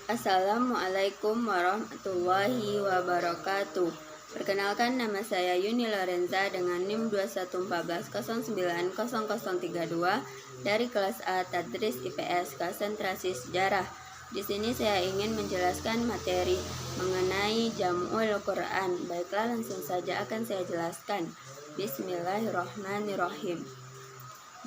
Assalamualaikum warahmatullahi wabarakatuh. Perkenalkan, nama saya Yuni Lorenza dengan NIM 2114090032 dari kelas A Tadris IPS Konsentrasi Sejarah. Di sini saya ingin menjelaskan materi mengenai Jam'ul Quran. Baiklah, langsung saja akan saya jelaskan. Bismillahirrahmanirrahim.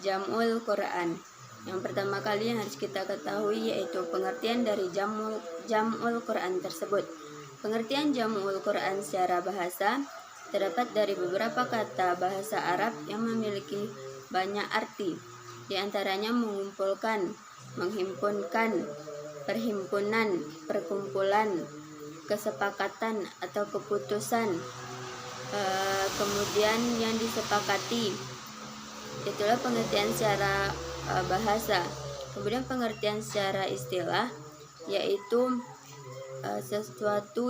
Jam'ul Quran. Yang pertama kali yang harus kita ketahui yaitu pengertian dari Jam'ul Quran tersebut. Pengertian Jam'ul Quran secara bahasa terdapat dari beberapa kata bahasa Arab yang memiliki banyak arti. Di antaranya mengumpulkan, menghimpunkan, perhimpunan, perkumpulan, kesepakatan atau keputusan, kemudian yang disepakati. Itulah pengertian secara bahasa. Kemudian pengertian secara istilah yaitu sesuatu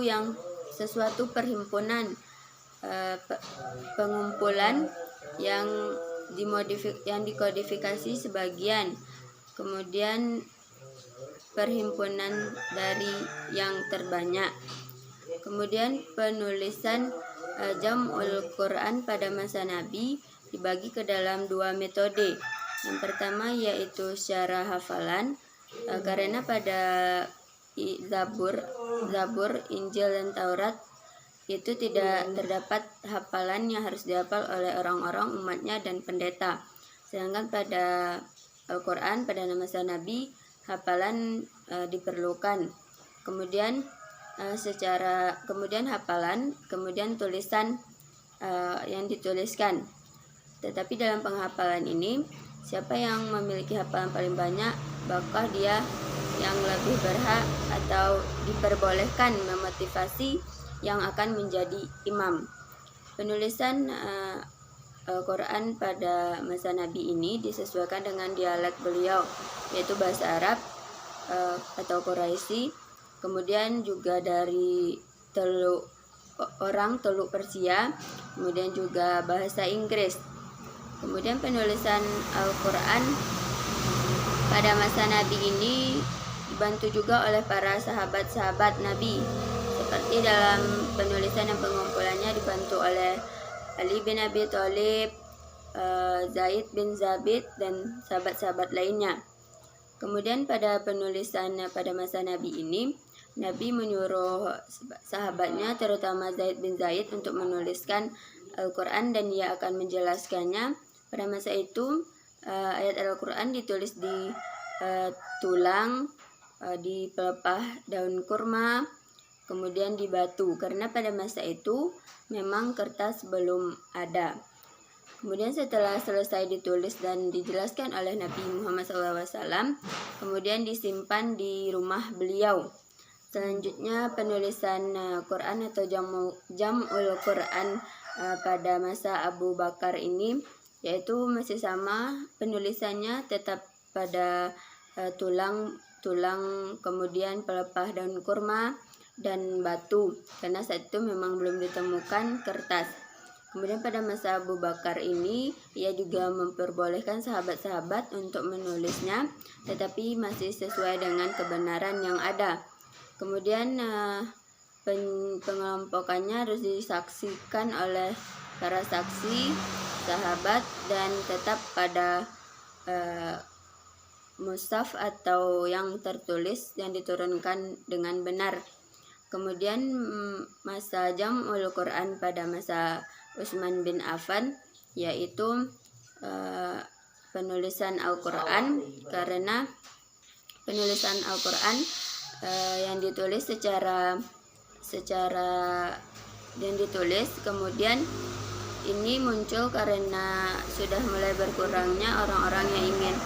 perhimpunan, pengumpulan yang dikodifikasi sebagian, kemudian perhimpunan dari yang terbanyak. Kemudian penulisan Jam'ul Quran pada masa Nabi dibagi ke dalam dua metode. Yang pertama yaitu secara hafalan, karena pada Zabur, Injil dan Taurat itu tidak terdapat hafalan yang harus dihafal oleh orang-orang umatnya dan pendeta. Sedangkan pada Al-Quran pada masa Nabi hafalan diperlukan. Kemudian hafalan, kemudian tulisan yang dituliskan. Tetapi dalam penghafalan ini, siapa yang memiliki hafalan paling banyak, maka dia yang lebih berhak atau diperbolehkan memotivasi yang akan menjadi imam. Penulisan Al-Quran pada masa Nabi ini disesuaikan dengan dialek beliau, yaitu bahasa Arab atau Quraisy, kemudian juga dari Teluk Persia, kemudian juga bahasa Inggris. Kemudian penulisan Al-Quran pada masa Nabi ini dibantu juga oleh para sahabat-sahabat Nabi, seperti dalam penulisan dan pengumpulannya dibantu oleh Ali bin Abi Thalib, Zaid bin Zabit, dan sahabat-sahabat lainnya. Kemudian pada penulisan pada masa Nabi ini, Nabi menyuruh sahabatnya, terutama Zaid bin Zaid, untuk menuliskan Al-Quran dan dia akan menjelaskannya. Pada masa itu ayat Al-Quran ditulis di tulang, di pelepah daun kurma, kemudian di batu, karena pada masa itu memang kertas belum ada. Kemudian setelah selesai ditulis dan dijelaskan oleh Nabi Muhammad SAW, kemudian disimpan di rumah beliau. Selanjutnya penulisan Quran atau Jam'ul Quran pada masa Abu Bakar ini, yaitu masih sama penulisannya, tetap pada tulang, kemudian pelepah daun kurma dan batu, karena saat itu memang belum ditemukan kertas. Kemudian pada masa Abu Bakar ini, ia juga memperbolehkan sahabat-sahabat untuk menulisnya, tetapi masih sesuai dengan kebenaran yang ada. Kemudian pengelompokannya harus disaksikan oleh para saksi, sahabat, dan tetap pada mushaf atau yang tertulis yang diturunkan dengan benar. Kemudian masa Jam'ul Quran pada masa Utsman bin Affan, yaitu penulisan Al-Quran, karena penulisan Al-Quran yang ditulis secara kemudian ini muncul karena sudah mulai berkurangnya orang-orang yang ingin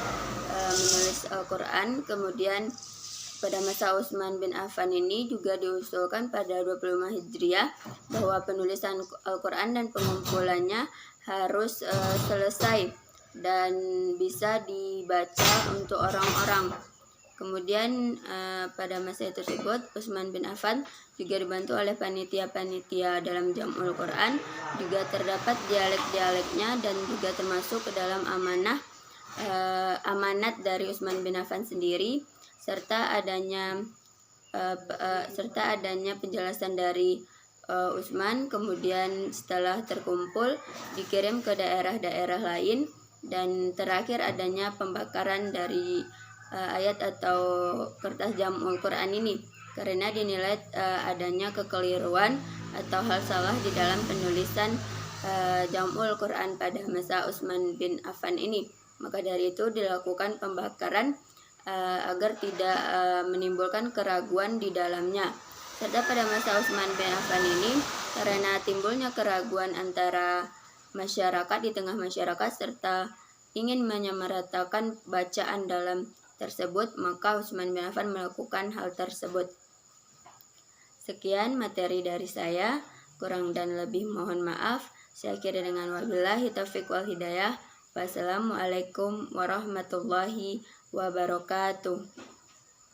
menulis Al-Quran. Kemudian pada masa Utsman bin Affan ini juga diusulkan pada 25 Hijriah bahwa penulisan Al-Quran dan pengumpulannya harus selesai dan bisa dibaca untuk orang-orang. Kemudian pada masa tersebut Utsman bin Affan juga dibantu oleh panitia-panitia dalam Jam'ul Quran, juga terdapat dialek-dialeknya dan juga termasuk ke dalam amanat dari Utsman bin Affan sendiri, serta adanya serta adanya penjelasan dari Utsman, kemudian setelah terkumpul dikirim ke daerah-daerah lain, dan terakhir adanya pembakaran dari ayat atau kertas Jam'ul Quran ini karena dinilai adanya kekeliruan atau hal salah di dalam penulisan Jam'ul Quran pada masa Utsman bin Affan ini. Maka dari itu dilakukan pembakaran agar tidak menimbulkan keraguan di dalamnya. Serta pada masa Utsman bin Affan ini, karena timbulnya keraguan antara masyarakat di tengah masyarakat serta ingin menyamaratakan bacaan dalam tersebut, maka Utsman bin Affan melakukan hal tersebut. Sekian materi dari saya, kurang dan lebih mohon maaf. Saya akhiri dengan wabillahi taufiq wal hidayah. Wassalamualaikum warahmatullahi wabarakatuh.